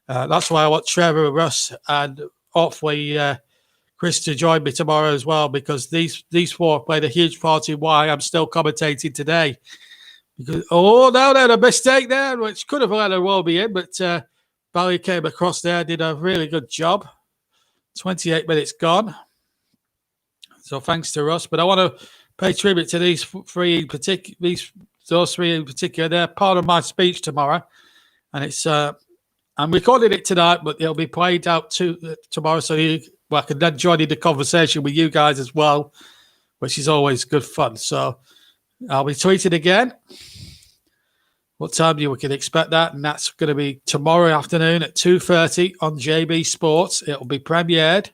S1: That's why I want Trevor, Russ, and hopefully Chris to join me tomorrow as well, because these 4 played a huge part in why I'm still commentating today. Because, oh, no, they had a mistake there, which could have let a Welby in, but Bally came across there, did a really good job. 28 minutes gone. So thanks to Russ. But I want to pay tribute to these three in particular. Those three in particular. They're part of my speech tomorrow, and it's I'm recording it tonight, but it'll be played out tomorrow, so I can then join in the conversation with you guys as well, which is always good fun. So I'll be tweeting again. What time we can expect that? And that's going to be tomorrow afternoon at 2:30 on JB Sports. It'll be premiered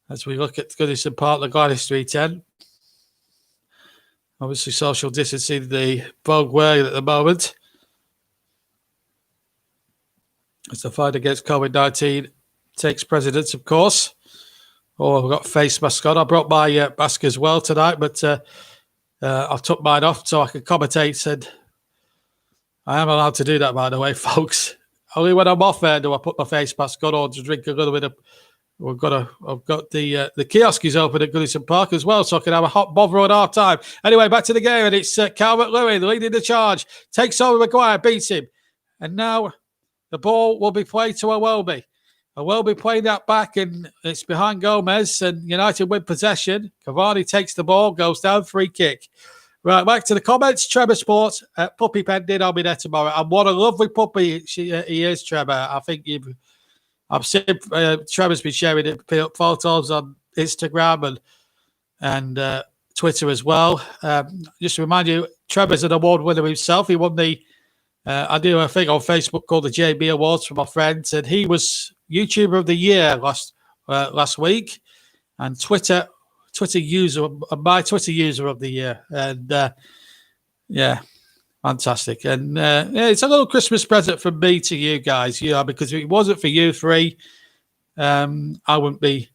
S1: as we look at Goodison Park, the Gladys 310. Obviously, social distancing the vogue way at the moment, as the fight against COVID-19 takes precedence, of course. Oh, I've got face mask on. I brought my mask as well tonight, but I took mine off so I could commentate. And I am allowed to do that, by the way, folks. Only when I'm off air do I put my face mask on or to drink a little bit of. I've got the kiosk is open at Goodison Park as well, so I can have a hot bother at half time. Anyway, back to the game, and it's Calvert-Lewin leading the charge. Takes over Maguire, beats him. And now the ball will be played to Welby. Welby playing that back, and it's behind Gomez, and United win possession. Cavani takes the ball, goes down, free kick. Right, back to the comments. Trevor Sports, Puppy Pending, I'll be there tomorrow. And what a lovely puppy he is, Trevor. I think I've seen Trevor's been sharing photos on Instagram and Twitter as well. Just to remind you, Trevor's an award winner himself. He won the, I do a thing on Facebook called the JB Awards for my friends, and he was YouTuber of the Year last week, and my Twitter user of the year. And yeah, fantastic. And it's a little Christmas present from me to you guys, because if it wasn't for you three, I wouldn't be.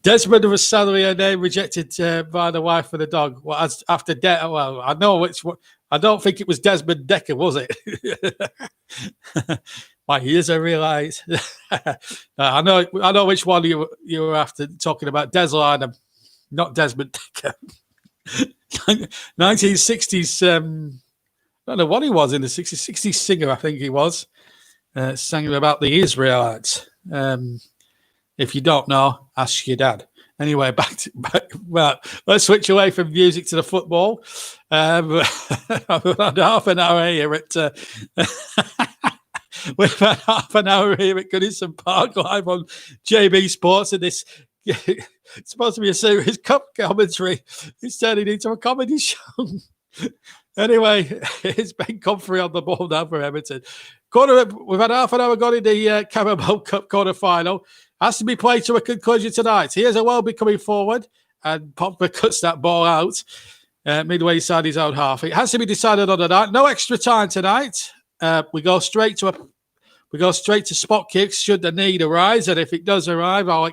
S1: Desmond was sadly a name rejected by the wife of the dog. Well, after death, well, I know which one. I don't think it was Desmond Decker, was it? My ears, I realise. I know which one you were after, talking about. Desline, not Desmond Decker. 1960s. I don't know what he was in the 60s. 60s singer, I think he was. Sang about the Israelites. If you don't know, ask your dad. Anyway, well, let's switch away from music to the football. We've had half an hour here at Goodison Park live on JB Sports, and this it's supposed to be a serious cup commentary. It's turning into a comedy show. Anyway, it's Ben Comfrey on the ball now for Everton. We've had half an hour gone in the Carabao Cup quarter-final. Has to be played to a conclusion tonight. Here's a Welby coming forward, and Pogba cuts that ball out midway inside his own half. It has to be decided on the night. No extra time tonight. We go straight to spot kicks should the need arise, and if it does arrive, I'll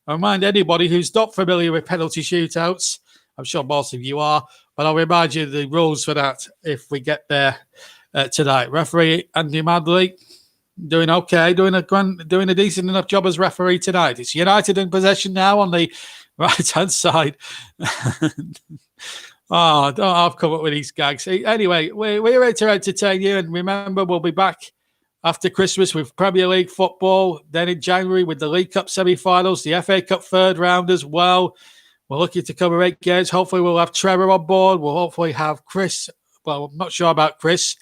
S1: remind anybody who's not familiar with penalty shootouts. I'm sure most of you are, but I'll remind you the rules for that if we get there tonight. Referee Andy Madley doing okay, doing a decent enough job as referee tonight. It's United in possession now on the right-hand side. I've come up with these gags. Anyway, we're here to entertain you, and remember, we'll be back after Christmas with Premier League football, then in January with the League Cup semi-finals, the FA Cup third round as well. We're looking to cover 8 games. Hopefully we'll have Trevor on board. We'll hopefully have Chris. Well, I'm not sure about Chris.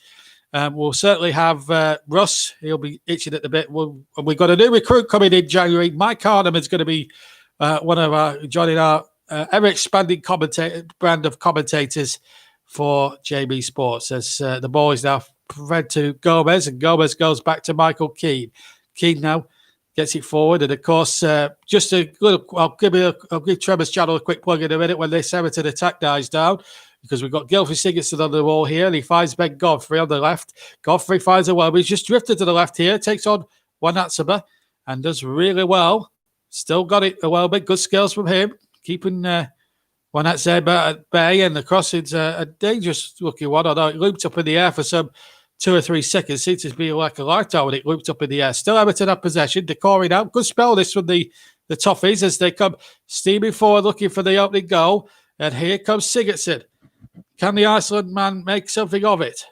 S1: We'll certainly have Russ. He'll be itching at the bit. We've got a new recruit coming in January. Mike Harnham is going to be joining our ever-expanding brand of commentators for JB Sports, as the ball is now fed to Gomez, and Gomez goes back to Michael Keane. Keane now gets it forward, and of course, I'll give Trevor's channel a quick plug in a minute when this Everton attack dies down, because we've got Gylfi Sigurdsson on the wall here, and he finds Ben Godfrey on the left. Godfrey finds a well, but he's just drifted to the left here, takes on Wanatsaba, and does really well. Still got it a well bit. Good skills from him, keeping Wanatsaba at bay, and the cross is a dangerous looking one, although it looped up in the air for some 2 or 3 seconds. Seems to be like a lifetime when it looped up in the air. Still Everton have possession. Decoring out. Good spell this from the Toffees as they come steaming forward looking for the opening goal. And here comes Sigurdsson. Can the Iceland man make something of it?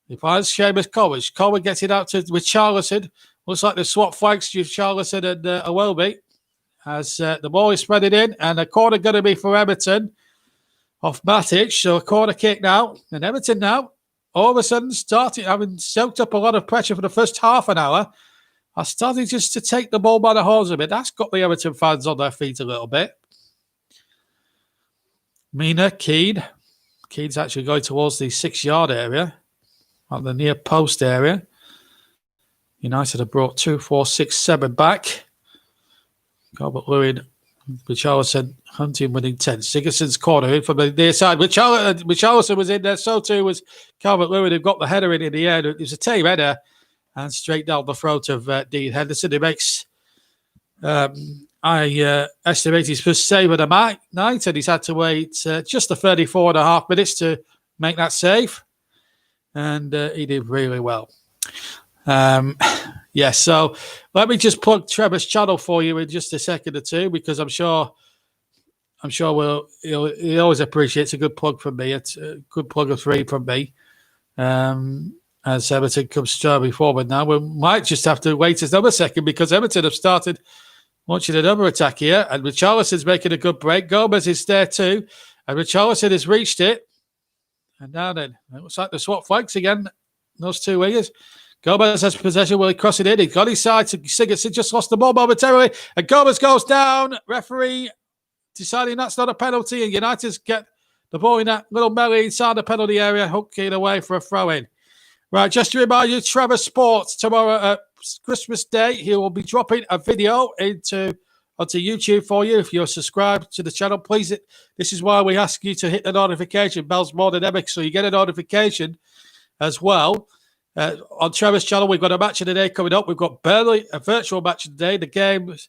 S1: He finds Seamus Coward. Coward gets it out with Charlison. Looks like the swap flanks with Charlison and Welby. As the ball is spreading in, and a corner going to be for Everton off Matic. So a corner kick now. And Everton now, all of a sudden, started having soaked up a lot of pressure for the first half an hour, are starting just to take the ball by the horns a bit. That's got the Everton fans on their feet a little bit. Mina, Keane. Keane's actually going towards the 6-yard area, at the near post area. United have brought 2, 4, 6, 7 back. Calvert-Lewin, Richarlison, hunting with intent. Sigurdsson's corner in from the near side. Richarlison was in there, so too was Calvert-Lewin, who got the header in the end. It was a team header and straight down the throat of Dean Henderson. He makes, I estimate his first save of the night, and he's had to wait just the 34.5 minutes to make that save. And he did really well. So let me just plug Trevor's channel for you in just a second or two, because I'm sure he always appreciates a good plug from me. It's a good plug of 3 from me. As Everton comes strongly forward now, we might just have to wait another second, because Everton have started launching another attack here, and Richarlison's making a good break. Gomez is there too, and Richarlison has reached it. And now then, it looks like the swap flanks again, those two wingers. Gomez has possession. Will he cross it in? He's got his side to Sigurdsson. Just lost the ball momentarily. And Gomez goes down. Referee deciding that's not a penalty. And United get the ball in that little melee inside the penalty area. Hooking away for a throw-in. Right, just to remind you, Trevor Sports tomorrow Christmas Day, he will be dropping a video onto YouTube for you. If you're subscribed to the channel, please. This is why we ask you to hit the notification bells more than ever, so you get a notification as well. On Trevor's channel, we've got a match of the day coming up. We've got Burnley, a virtual match of the day. The games,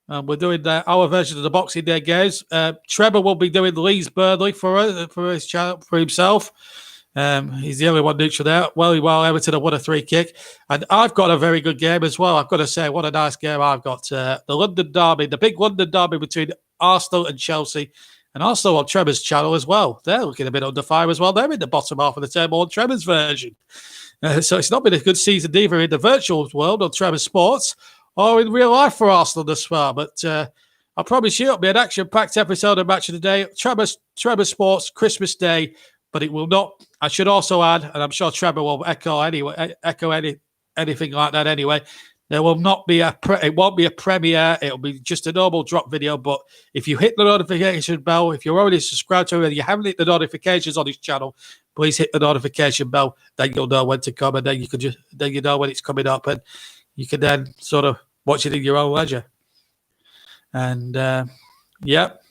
S1: we're doing our version of the Boxing Day games. Trevor will be doing Leeds Burnley for his channel, for himself. He's the only one neutral there. While Everton have won a 3 kick. And I've got a very good game as well. I've got to say, what a nice game I've got. The London derby, the big London derby between Arsenal and Chelsea. And also on Trevor's channel as well. They're looking a bit under fire as well. They're in the bottom half of the table on Trevor's version. So it's not been a good season either in the virtual world on Trevor Sports or in real life for Arsenal thus far. But I promise you it'll be an action-packed episode of Match of the Day. Trevor Sports, Christmas Day. But it will not. I should also add, and I'm sure Trevor will echo anything like that anyway. There will not be it won't be a premiere. It'll be just a normal drop video. But if you hit the notification bell, if you're already subscribed to him and you haven't hit the notifications on his channel, please hit the notification bell. Then you'll know when to come, and then you know when it's coming up, and you can then sort of watch it in your own leisure. And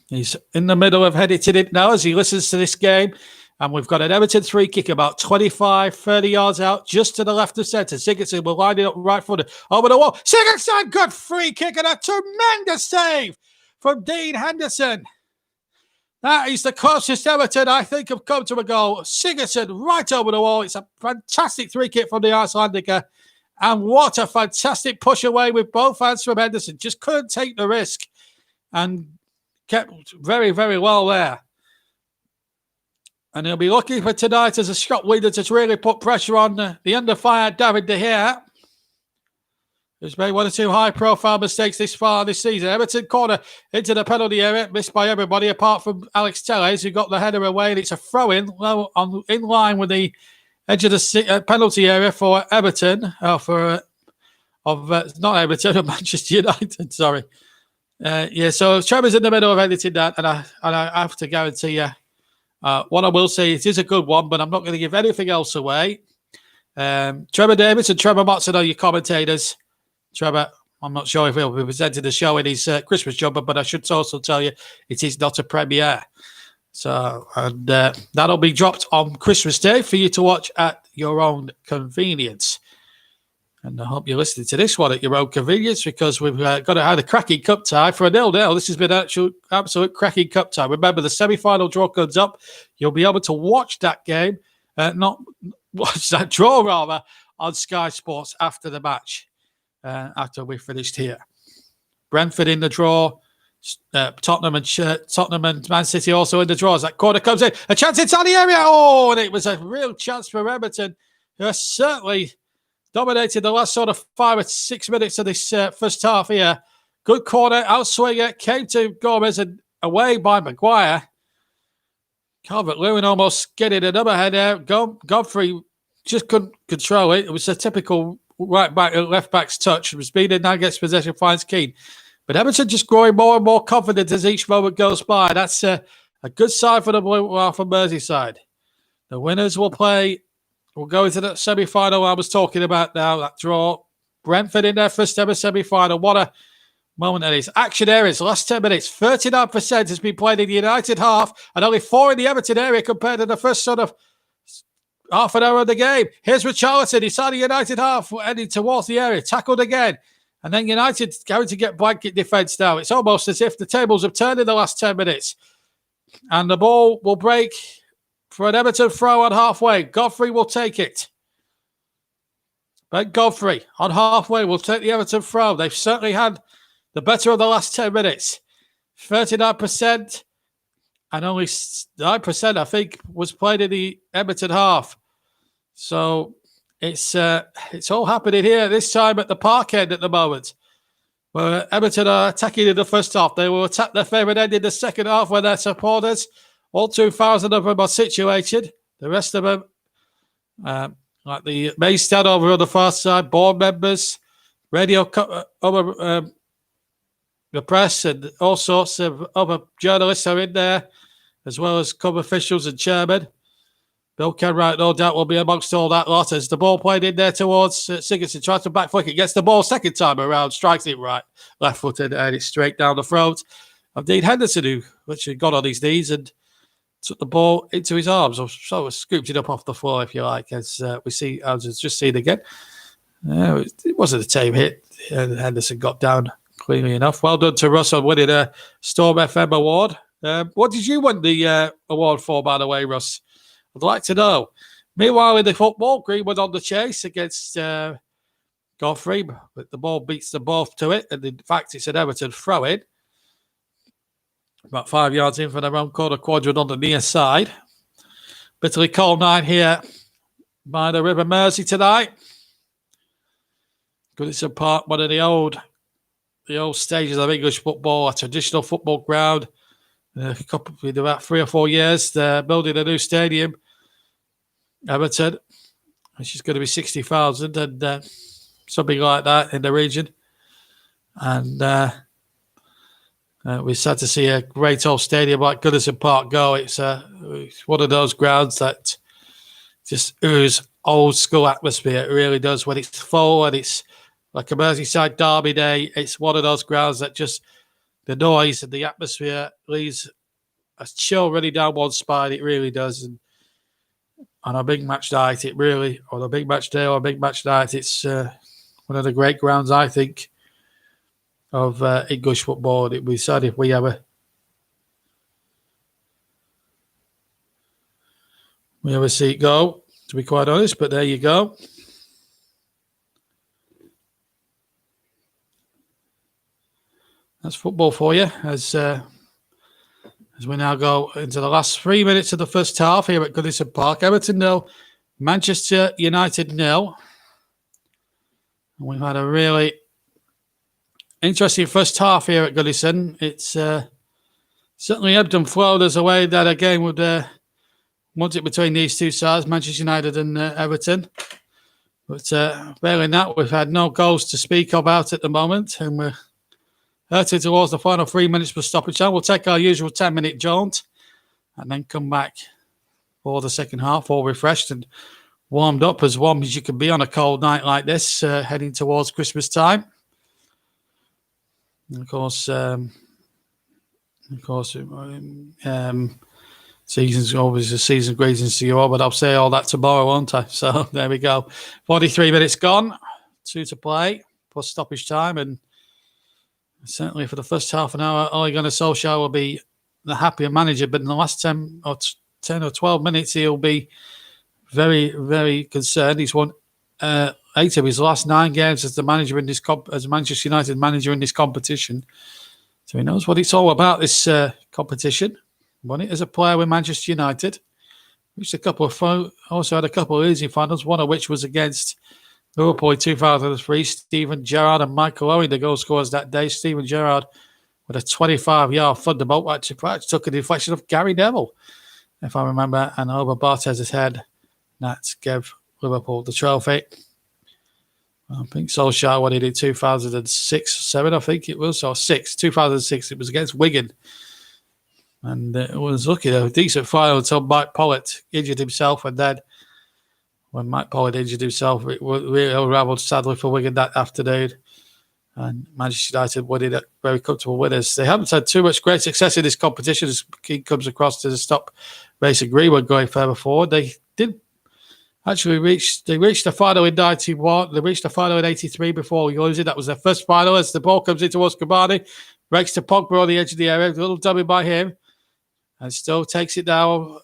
S1: he's in the middle of editing it now as he listens to this game. And we've got an Everton 3 kick about 25, 30 yards out, just to the left of centre. Sigurdsson will line it up right footed over the wall. Sigurdsson, good free kick and a tremendous save from Dean Henderson. That is the closest Everton, I think, have come to a goal. Sigurdsson right over the wall. It's a fantastic 3 kick from the Icelandica. And what a fantastic push away with both hands from Henderson. Just couldn't take the risk and kept very, very well there. And he'll be looking for tonight as a shot leader to really put pressure on the under-fire David De Gea, who's made 1 or 2 high-profile mistakes this far this season. Everton corner into the penalty area, missed by everybody apart from Alex Telles, who got the header away, and it's a throw-in in line with the edge of the penalty area for Everton, not Everton, of Manchester United, sorry. So Trevor's in the middle of editing that, and I have to guarantee you, what I will say, it is a good one, but I'm not going to give anything else away. Trevor Davis and Trevor Motson are your commentators. Trevor, I'm not sure if he'll be presenting the show in his Christmas jumper, but I should also tell you it is not a premiere. So, and that'll be dropped on Christmas Day for you to watch at your own convenience. And I hope you're listening to this one at your own convenience, because we've got to have a cracking cup tie for a 0-0. This has been an absolute cracking cup tie. Remember, the semi-final draw comes up. You'll be able to watch that game, not watch that draw, rather, on Sky Sports after the match, after we've finished here. Brentford in the draw, Tottenham and Man City also in the draws. That corner comes in. A chance inside the area. Oh, and it was a real chance for Everton, who are certainly dominated the last sort of 5 or 6 minutes of this first half here. Good corner, outswinger, came to Gomez and away by Maguire. Calvert-Lewin almost skidded another head out. Godfrey just couldn't control it. It was a typical right back, left back's touch. It was Beaton, now gets possession, finds Keane. But Everton just growing more and more confident as each moment goes by. That's a good sign for the Blue for Merseyside. The winners will play. We'll go into the semi-final I was talking about now, that draw. Brentford in their first ever semi-final. What a moment that is. Action areas, last 10 minutes. 39% has been played in the United half and only 4 in the Everton area compared to the first sort of half an hour of the game. Here's Richarlison inside the United half, heading towards the area. Tackled again. And then United going to get blanket defence now. It's almost as if the tables have turned in the last 10 minutes. And the ball will break for an Everton throw on halfway. Godfrey will take it. Ben Godfrey on halfway will take the Everton throw. They've certainly had the better of the last 10 minutes. 39% and only 9%, I think, was played in the Everton half. So it's all happening here this time at the park end at the moment. Where Everton are attacking in the first half. They will attack their favourite end in the second half where their supporters, all 2,000 of them, are situated. The rest of them, like the main stand over on the far side, board members, radio over the press, and all sorts of other journalists are in there, as well as club officials and chairman. Bill Kenwright, no doubt, will be amongst all that lot as the ball played in there towards Sigurdsson. Tries to back flick it, gets the ball second time around, strikes it right, left-footed, and it's straight down the throat of Dean Henderson, who literally got on his knees and took the ball into his arms, or sort of scooped it up off the floor, if you like, as we see, as just seen again. It wasn't a tame hit, and Henderson got down cleanly enough. Well done to Russ on winning a Storm FM award. What did you win the award for, by the way, Russ? I'd like to know. Meanwhile, in the football, Greenwood on the chase against Godfrey, but the ball beats them both to it, and in fact, it's an Everton throw-in. About 5 yards in from their own corner quadrant on the near side. Bitterly cold night here by the River Mersey tonight. Goodison Park, one of the old stages of English football, a traditional football ground. In about 3 or 4 years, they're building a new stadium, Everton, which is going to be 60,000 and something like that in the region. And we're sad to see a great old stadium like Goodison Park go. It's one of those grounds that just ooze old school atmosphere. It really does. When it's full and it's like a Merseyside derby day, it's one of those grounds that just the noise and the atmosphere leaves a chill running down one spine. It really does. And on a big match night, on a big match day or a big match night, it's one of the great grounds, I think, of English football. It'd be sad if we ever see it go, to be quite honest. But there you go. That's football for you as we now go into the last 3 minutes of the first half here at Goodison Park. Everton 0, Manchester United 0. And we've had a really interesting first half here at Goodison. It's certainly ebbed and flowed as a way that a game would want it between these two sides, Manchester United and Everton. But failing that, we've had no goals to speak about at the moment, and we're hurting towards the final 3 minutes for stoppage time. We'll take our usual 10-minute jaunt and then come back for the second half, all refreshed and warmed up, as warm as you can be on a cold night like this, heading towards Christmas time. And of course, season's always a season greetings to you all, but I'll say all that tomorrow, won't I? So there we go. 43 minutes gone, 2 to play, plus stoppage time, and certainly for the first half an hour, Ole Gunnar Solskjaer will be the happier manager, but in the last 10 or 12 minutes, he'll be very, very concerned. He's won 8 of his last 9 games as the manager in this as Manchester United manager in this competition. So he knows what it's all about, this competition. Won it as a player with Manchester United. Reached also had a couple of easy finals, one of which was against Liverpool in 2003. Steven Gerrard and Michael Owen, the goal scorers that day. Steven Gerrard with a 25-yard thunderbolt, which took a deflection of Gary Neville, if I remember, and over Bartez's head. That gave Liverpool the trophy. I think Solskjaer won it in 2006, 7, I think it was, or 2006. It was against Wigan. And it was looking a decent final until Mike Pollard injured himself. And then when Mike Pollard injured himself, it really unravelled sadly for Wigan that afternoon. And Manchester United won it very comfortable winners. They haven't had too much great success in this competition as King comes across to stop Mason Greenwood going further forward. They did actually reached the final in 91. They reached the final in 83 before we lose it. That was their first final as the ball comes in towards Cavani. Breaks to Pogba on the edge of the area. A little dummy by him. And still takes it down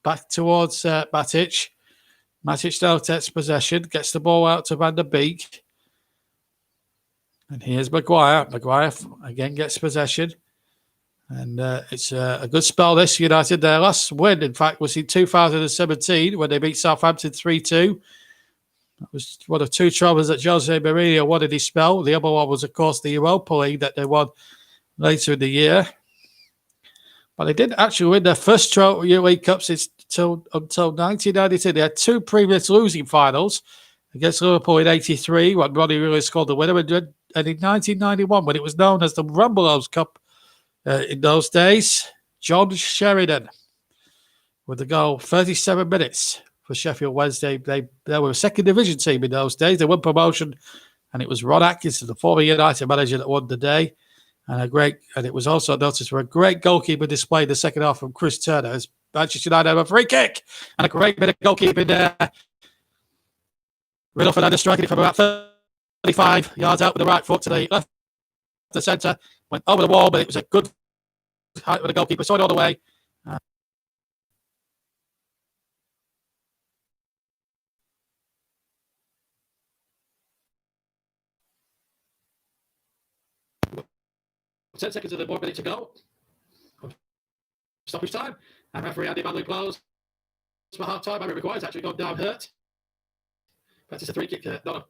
S1: back towards Matic. Matic now takes possession. Gets the ball out to Van der Beek. And here's Maguire. Maguire again gets possession. And it's a good spell this United. Their last win, in fact, was in 2017 when they beat Southampton 3-2. That was one of two troubles that Jose Mourinho wanted his spell. The other one was, of course, the Europa League that they won later in the year. But they didn't actually win their first League Cup until 1992. They had two previous losing finals against Liverpool in 83 when Ronnie really scored the winner. And in 1991 when it was known as the Rumbelows Cup in those days, John Sheridan with the goal, 37 minutes for Sheffield Wednesday. They were a second division team in those days. They won promotion, and it was Ron Atkinson, the former United manager, that won the day. And it was also noticed for a great goalkeeper display in the second half from Chris Turner as Manchester United have a free kick and a great bit of goalkeeping there. Ronaldo Fernandes striking it from about 35 yards out with the right foot to the left, the centre, went over the wall, but it was a good height with the goalkeeper, saw it all the way. Ten seconds of the 1 minute to go. Stoppage time. And referee Andy Manley blows for half time. Harry Maguire's actually gone down hurt. But it's a free kick, not